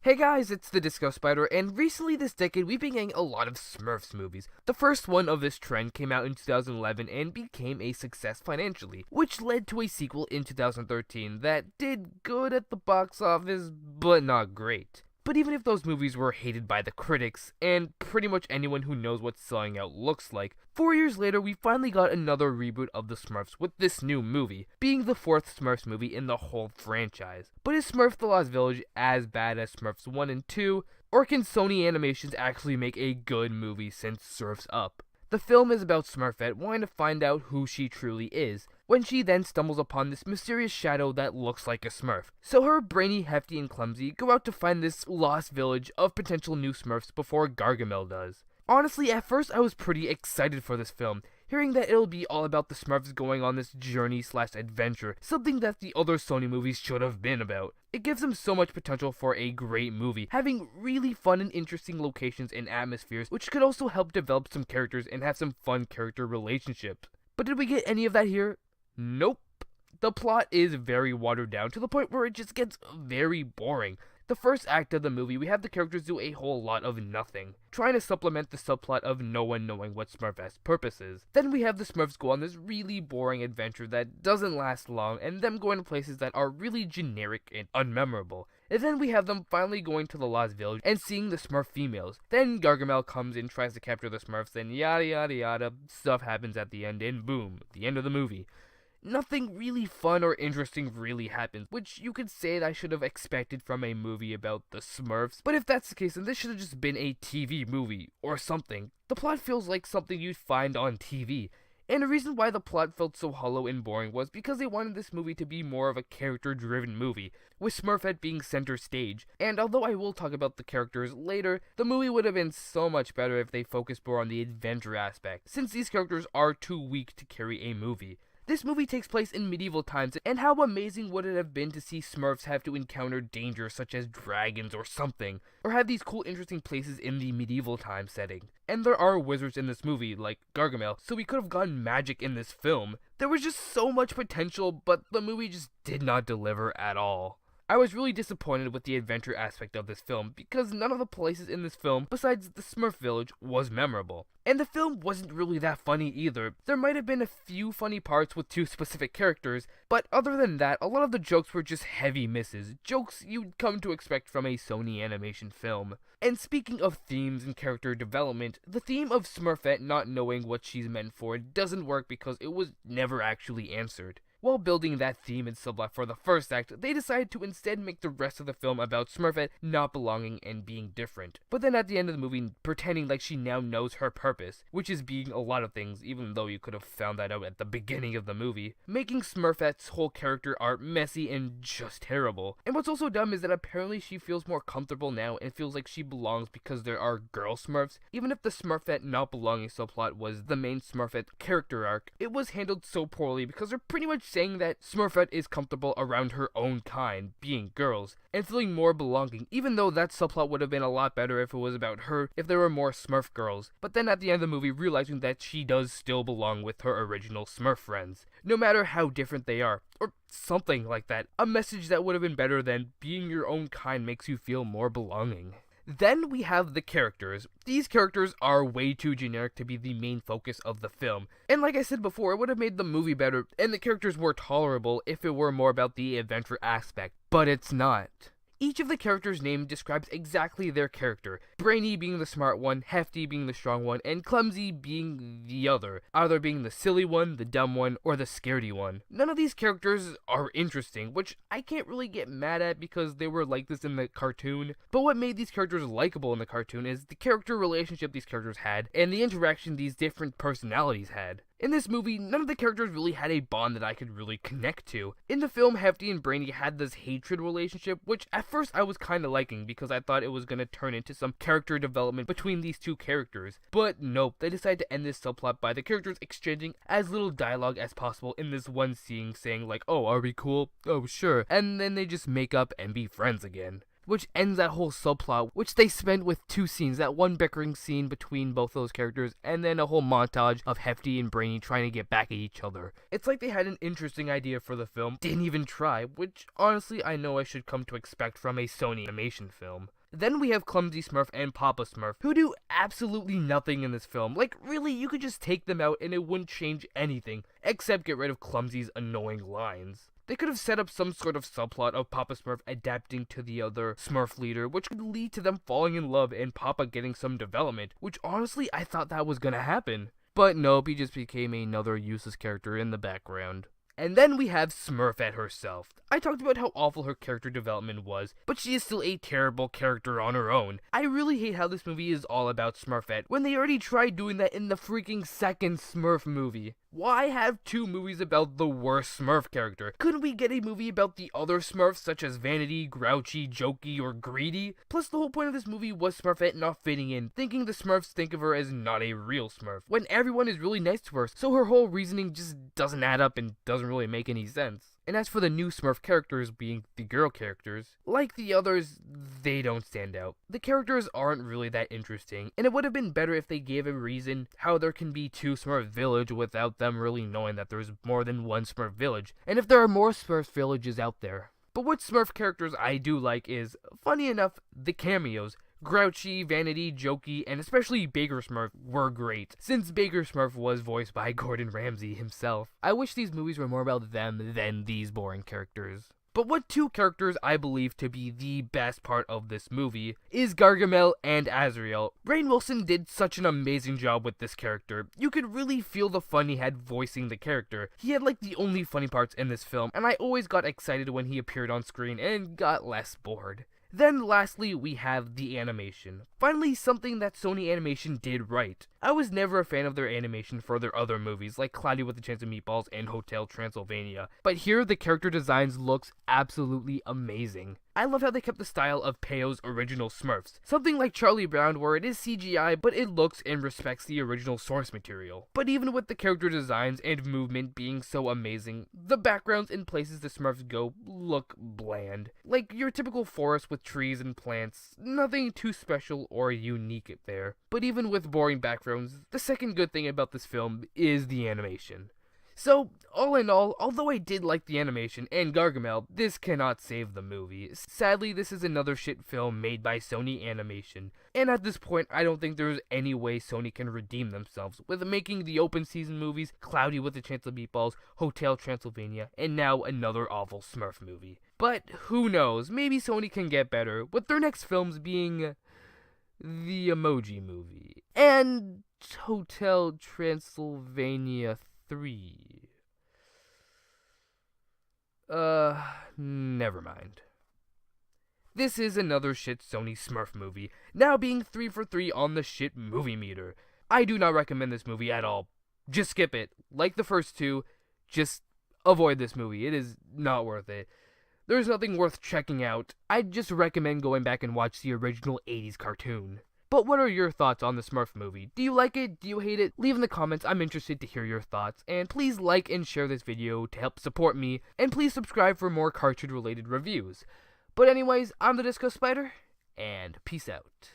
Hey guys, it's the Disco Spider, and recently this decade we've been getting a lot of Smurfs movies. The first one of this trend came out in 2011 and became a success financially, which led to a sequel in 2013 that did good at the box office, but not great. But even if those movies were hated by the critics, and pretty much anyone who knows what selling out looks like, 4 years later we finally got another reboot of the Smurfs with this new movie, being the fourth Smurfs movie in the whole franchise. But is Smurf the Lost Village as bad as Smurfs 1 and 2, or can Sony Animations actually make a good movie since Surf's Up? The film is about Smurfette wanting to find out who she truly is, when she then stumbles upon this mysterious shadow that looks like a Smurf. So her, Brainy, Hefty, and Clumsy go out to find this lost village of potential new Smurfs before Gargamel does. Honestly, at first I was pretty excited for this film, hearing that it'll be all about the Smurfs going on this journey/adventure, something that the other Sony movies should have been about. It gives them so much potential for a great movie, having really fun and interesting locations and atmospheres, which could also help develop some characters and have some fun character relationships. But did we get any of that here? Nope. The plot is very watered down to the point where it just gets very boring. The first act of the movie, we have the characters do a whole lot of nothing, trying to supplement the subplot of no one knowing what Smurfette's purpose is. Then we have the Smurfs go on this really boring adventure that doesn't last long, and them going to places that are really generic and unmemorable. And then we have them finally going to the Lost Village and seeing the Smurf females. Then Gargamel comes in, tries to capture the Smurfs, and yada yada yada, stuff happens at the end, and boom, the end of the movie. Nothing really fun or interesting really happens, which you could say that I should have expected from a movie about the Smurfs, but if that's the case, then this should have just been a TV movie, or something. The plot feels like something you'd find on TV, and the reason why the plot felt so hollow and boring was because they wanted this movie to be more of a character-driven movie, with Smurfette being center stage, and although I will talk about the characters later, the movie would have been so much better if they focused more on the adventure aspect, since these characters are too weak to carry a movie. This movie takes place in medieval times, and how amazing would it have been to see Smurfs have to encounter danger such as dragons or something, or have these cool interesting places in the medieval time setting. And there are wizards in this movie, like Gargamel, so we could have gotten magic in this film. There was just so much potential, but the movie just did not deliver at all. I was really disappointed with the adventure aspect of this film, because none of the places in this film, besides the Smurf village, was memorable. And the film wasn't really that funny either. There might have been a few funny parts with two specific characters, but other than that, a lot of the jokes were just heavy misses, jokes you'd come to expect from a Sony animation film. And speaking of themes and character development, the theme of Smurfette not knowing what she's meant for doesn't work because it was never actually answered. While building that theme and subplot for the first act, they decided to instead make the rest of the film about Smurfette not belonging and being different. But then at the end of the movie, pretending like she now knows her purpose, which is being a lot of things, even though you could have found that out at the beginning of the movie, making Smurfette's whole character arc messy and just terrible. And what's also dumb is that apparently she feels more comfortable now and feels like she belongs because there are girl Smurfs. Even if the Smurfette not belonging subplot was the main Smurfette character arc, it was handled so poorly because they're pretty much saying that Smurfette is comfortable around her own kind, being girls, and feeling more belonging, even though that subplot would have been a lot better if it was about her, if there were more Smurf girls. But then at the end of the movie, realizing that she does still belong with her original Smurf friends, no matter how different they are, or something like that. A message that would have been better than being your own kind makes you feel more belonging. Then we have the characters. These characters are way too generic to be the main focus of the film. And like I said before, it would have made the movie better and the characters more tolerable if it were more about the adventure aspect. But it's not. Each of the characters' name describes exactly their character, Brainy being the smart one, Hefty being the strong one, and Clumsy being the other, either being the silly one, the dumb one, or the scaredy one. None of these characters are interesting, which I can't really get mad at because they were like this in the cartoon, but what made these characters likable in the cartoon is the character relationship these characters had, and the interaction these different personalities had. In this movie, none of the characters really had a bond that I could really connect to. In the film, Hefty and Brainy had this hatred relationship, which at first I was kinda liking because I thought it was gonna turn into some character development between these two characters. But nope, they decided to end this subplot by the characters exchanging as little dialogue as possible in this one scene saying like, oh, are we cool? Oh, sure. And then they just make up and be friends again. which ends that whole subplot, which they spent with 2 scenes, that one bickering scene between both those characters, and then a whole montage of Hefty and Brainy trying to get back at each other. It's like they had an interesting idea for the film, didn't even try, which honestly I know I should come to expect from a Sony animation film. Then we have Clumsy Smurf and Papa Smurf, who do absolutely nothing in this film. Like, really, you could just take them out and it wouldn't change anything, except get rid of Clumsy's annoying lines. They could have set up some sort of subplot of Papa Smurf adapting to the other Smurf leader, which could lead to them falling in love and Papa getting some development, which honestly I thought that was gonna happen. But nope, he just became another useless character in the background. And then we have Smurfette herself. I talked about how awful her character development was, but she is still a terrible character on her own. I really hate how this movie is all about Smurfette, when they already tried doing that in the freaking second Smurf movie. Why have 2 movies about the worst Smurf character? Couldn't we get a movie about the other Smurfs, such as Vanity, Grouchy, Jokey, or Greedy? Plus, the whole point of this movie was Smurfette not fitting in, thinking the Smurfs think of her as not a real Smurf, when everyone is really nice to her, so her whole reasoning just doesn't add up and doesn't really make any sense. And as for the new Smurf characters being the girl characters, like the others, they don't stand out. The characters aren't really that interesting, and it would have been better if they gave a reason how there can be 2 Smurf Village without them really knowing that there's more than one Smurf Village, and if there are more Smurf Villages out there. But what Smurf characters I do like is, funny enough, the cameos. Grouchy, Vanity, Jokey, and especially Baker Smurf were great, since Baker Smurf was voiced by Gordon Ramsay himself. I wish these movies were more about them than these boring characters. But what 2 characters I believe to be the best part of this movie is Gargamel and Azrael. Rainn Wilson did such an amazing job with this character. You could really feel the fun he had voicing the character. He had like the only funny parts in this film, and I always got excited when he appeared on screen and got less bored. Then lastly, we have the animation. Finally, something that Sony Animation did right. I was never a fan of their animation for their other movies, like Cloudy with a Chance of Meatballs and Hotel Transylvania. But here, the character designs looks absolutely amazing. I love how they kept the style of Peyo's original Smurfs. Something like Charlie Brown where it is CGI, but it looks and respects the original source material. But even with the character designs and movement being so amazing, the backgrounds and places the Smurfs go look bland. Like your typical forest with trees and plants, nothing too special or unique there. But even with boring backgrounds, the second good thing about this film is the animation. So, all in all, although I did like the animation and Gargamel, this cannot save the movie. Sadly, this is another shit film made by Sony Animation, and at this point, I don't think there's any way Sony can redeem themselves with making the open season movies, Cloudy with a Chance of Meatballs, Hotel Transylvania, and now another awful Smurf movie. But who knows, maybe Sony can get better, with their next films being the Emoji Movie and Hotel Transylvania 3. Never mind. This is another shit Sony Smurf movie, now being 3 for 3 on the shit movie meter. I do not recommend this movie at all. Just skip it. Like the first 2, just avoid this movie. It is not worth it. There's nothing worth checking out. I'd just recommend going back and watch the original 80s cartoon. But what are your thoughts on the Smurf movie? Do you like it? Do you hate it? Leave in the comments, I'm interested to hear your thoughts. And please like and share this video to help support me. And please subscribe for more cartoon related reviews. But anyways, I'm the Disco Spider, and peace out.